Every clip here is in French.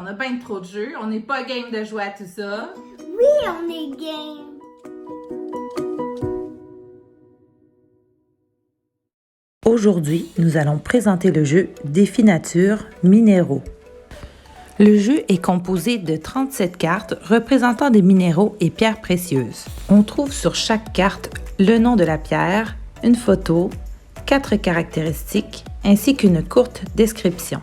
on a bien trop de jeux. On n'est pas game de jouer à tout ça. Oui, on est game. Aujourd'hui, nous allons présenter le jeu Défi Nature Minéraux. Le jeu est composé de 37 cartes représentant des minéraux et pierres précieuses. On trouve sur chaque carte le nom de la pierre, une photo, 4 caractéristiques ainsi qu'une courte description.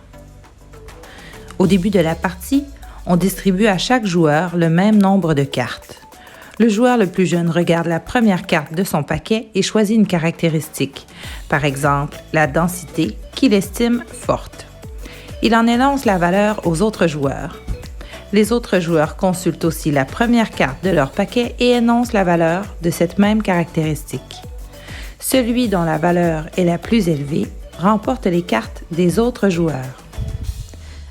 Au début de la partie, on distribue à chaque joueur le même nombre de cartes. Le joueur le plus jeune regarde la première carte de son paquet et choisit une caractéristique, par exemple la densité qu'il estime forte. Il en énonce la valeur aux autres joueurs. Les autres joueurs consultent aussi la première carte de leur paquet et énoncent la valeur de cette même caractéristique. Celui dont la valeur est la plus élevée remporte les cartes des autres joueurs.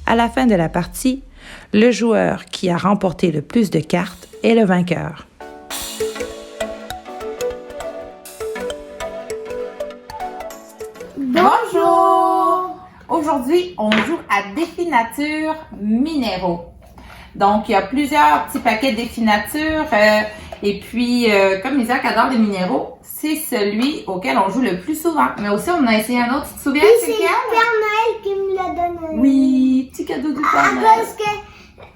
À la fin de la partie, le joueur qui a remporté le plus de cartes est le vainqueur. Bonjour! Aujourd'hui, on joue à Défi Nature Minéraux. Donc, il y a plusieurs petits paquets de Défi Nature. Et puis, comme Isaac adore les minéraux, c'est celui auquel on joue le plus souvent. Mais aussi, on a essayé un autre. Tu te souviens? Oui, c'est le Père Noël qui me l'a donné. Oui, petit cadeau du Père Noël. Parce que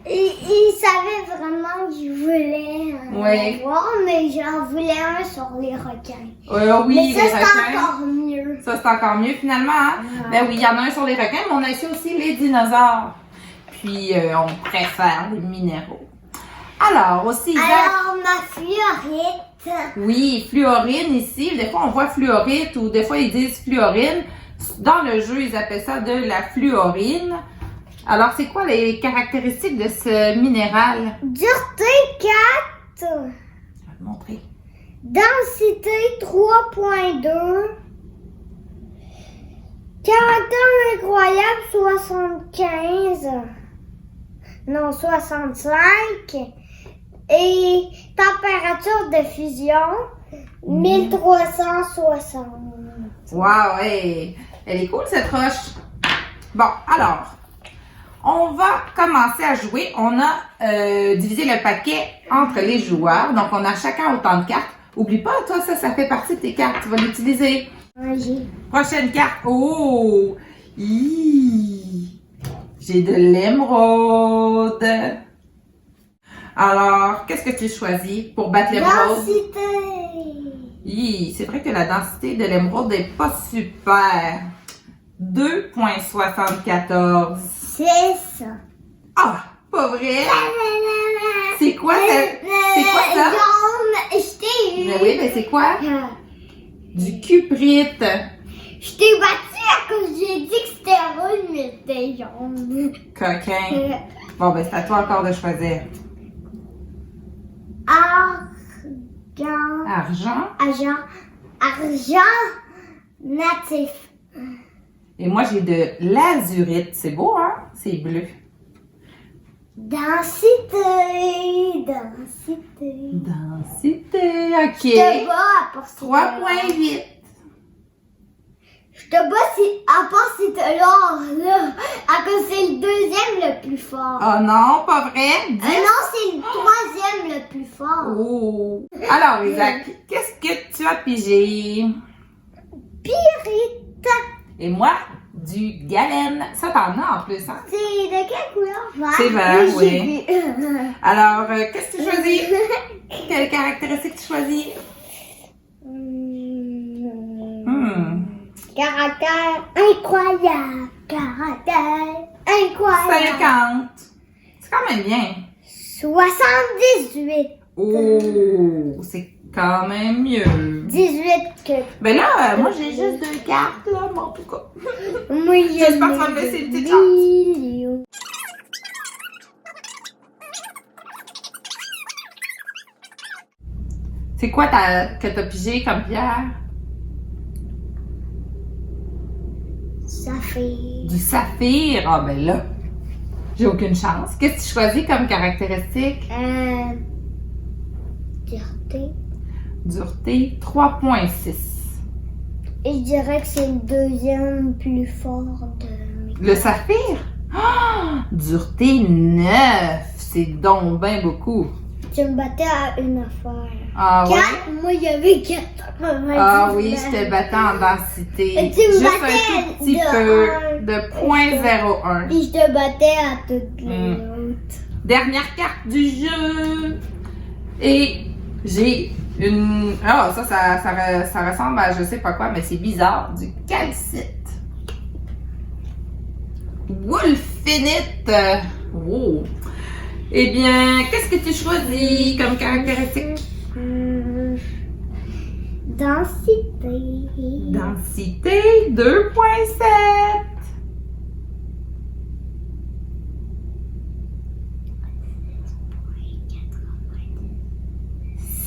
il savait vraiment que je voulais voir, mais j'en voulais un sur les requins. Oui, mais ça, les c'est requins. encore mieux. Ça, c'est encore mieux finalement. Hein? Ouais. Ben oui, il y en a un sur les requins, mais on a essayé aussi les dinosaures. Puis, on préfère les minéraux. Alors, aussi, Isaac... Alors, ma fluorite. Oui, fluorine ici. Des fois, on voit fluorite ou des fois, ils disent fluorine. Dans le jeu, ils appellent ça de la fluorine. Alors, c'est quoi les caractéristiques de ce minéral? Dureté 4. Je vais te montrer. Densité 3.2. Caractère incroyable 75. Non, 65. Et température de fusion 1360. Wow, hey, elle est cool cette roche. Bon, alors, on va commencer à jouer. On a divisé le paquet entre les joueurs. Donc, on a chacun autant de cartes. Oublie pas, toi, ça fait partie de tes cartes. Tu vas l'utiliser. Oui. Prochaine carte. Oh! J'ai de l'émeraude. Alors, qu'est-ce que tu choisis pour battre l'émeraude? Densité. C'est vrai que la densité de l'émeraude n'est pas super. 2,74. 6. Ah, pas vrai? C'est quoi ça? C'est quoi ça? Jaune, je t'ai eu. Mais oui, mais c'est quoi? Du cuprite. Je t'ai battu à cause que j'ai dit que c'était rouge, mais c'était jaune. Coquin. Bon, ben c'est à toi encore de choisir. Argent. Argent natif. Et moi, j'ai de l'azurite. C'est beau, hein? C'est bleu. Densité. Densité, OK. Je te bats pour 3,8. Je te bats à part si t'as l'or, là. À cause c'est le deuxième le plus fort. Oh non, pas vrai? 10. Non, c'est le troisième le plus fort. Oh. Alors, Isaac, qu'est-ce que tu as pigé? Pyrite. Et moi, du galène. Ça, t'en as en plus, hein? C'est de quelle couleur? Vert. C'est vert, oui. J'ai vu. Alors, qu'est-ce que tu choisis? Quelle caractéristique tu choisis? Caractère incroyable. Caractère incroyable. 50. C'est quand même bien. 78. Oh, c'est quand même mieux. 18 que... Ben là, moi, j'ai juste 2 cartes, là, mais en tout cas. Moi, J'espère que tu vas me laisser une petite chance. C'est quoi que t'as pigé comme pierre? Saphir. Du saphir. Ah, ben là, j'ai aucune chance. Qu'est-ce que tu choisis comme caractéristique? Dureté. Dureté, 3,6. Et je dirais que c'est le deuxième plus fort de mes Le saphir? Dureté 9. C'est donc bien beaucoup. Tu me battais à une affaire. Ah ouais? 4, moi, il y avait 90. Ah oui, je te battais en densité. Et tu me Juste battais un tout petit de peu, un. de 0.01. Et je te battais à toutes les autres. Dernière carte du jeu. Et j'ai une... Ah, ça ressemble à je sais pas quoi, mais c'est bizarre. Du calcite. Wolfinite. Wow. Eh bien, qu'est-ce que tu choisis comme caractéristique? Densité. Densité 2.7.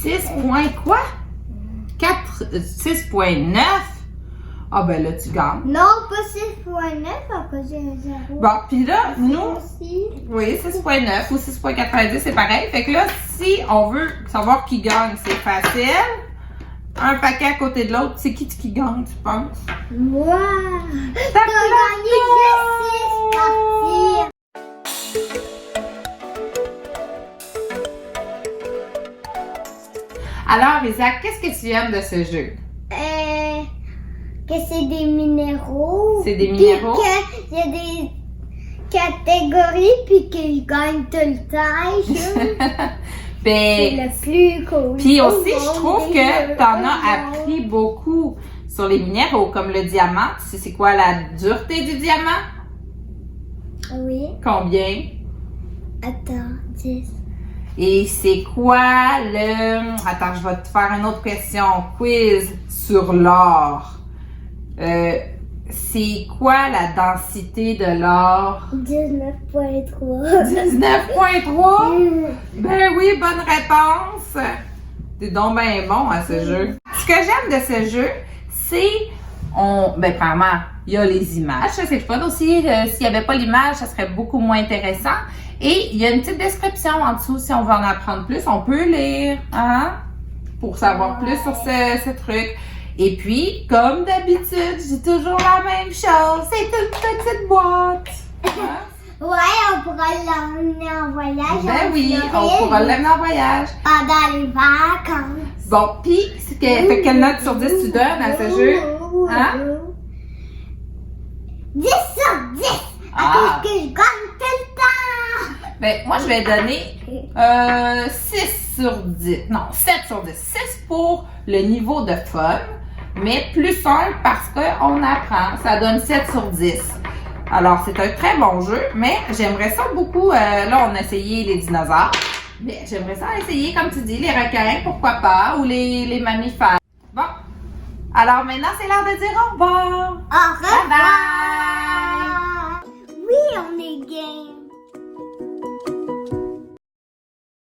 6 points quoi? 6.9? Ah ben là, tu gagnes. Non, pas 6.9 à cause de 0. Bon, puis là, nous, Aussi. oui, 6.9 ou 6.90, c'est pareil. Fait que là, si on veut savoir qui gagne, c'est facile. Un paquet à côté de l'autre, c'est qui gagne, tu penses? Moi. T'as gagné juste 6 parties. Alors, Isaac, qu'est-ce que tu aimes de ce jeu? Que c'est des minéraux. C'est des minéraux? Puis qu'il y a des catégories, puis qu'ils gagnent tout le temps. C'est Ben, le plus cool. puis aussi, je trouve que t'en as appris beaucoup sur les minéraux, comme le diamant. Tu sais c'est quoi la dureté du diamant? Oui. Combien? Attends, 10. Et c'est quoi le... Attends, je vais te faire une autre question. Quiz sur l'or. C'est quoi la densité de l'or? 19.3. 19.3? Ben oui, bonne réponse. T'es donc bien bon à ce jeu. Ce que j'aime de ce jeu, c'est... Ben, premièrement, il y a les images. Ça, c'est le fun aussi. S'il n'y avait pas l'image, ça serait beaucoup moins intéressant. Et il y a une petite description en dessous. Si on veut en apprendre plus, on peut lire. Hein? Pour savoir plus sur ce truc. Et puis, comme d'habitude, je dis toujours la même chose. C'est une petite boîte. Hein? Ouais, on pourra l'emmener en voyage. Ben en oui, Floride on pourra l'amener en voyage. pendant les vacances. Bon, puis, quelle note sur 10 tu donnes à ce jeu? Hein? 10 sur 10! Ah. À cause que je gagne tout le temps! Ben, moi, je vais donner 6 sur 10. Non, 7 sur 10. 6 pour le niveau de fun, mais plus 1 parce qu'on apprend. Ça donne 7 sur 10. Alors, c'est un très bon jeu, mais j'aimerais ça beaucoup. Là, on a essayé les dinosaures, mais j'aimerais ça essayer, comme tu dis, les requins, pourquoi pas, ou les mammifères. Bon, alors maintenant, c'est l'heure de dire au revoir. Au revoir! Bye bye!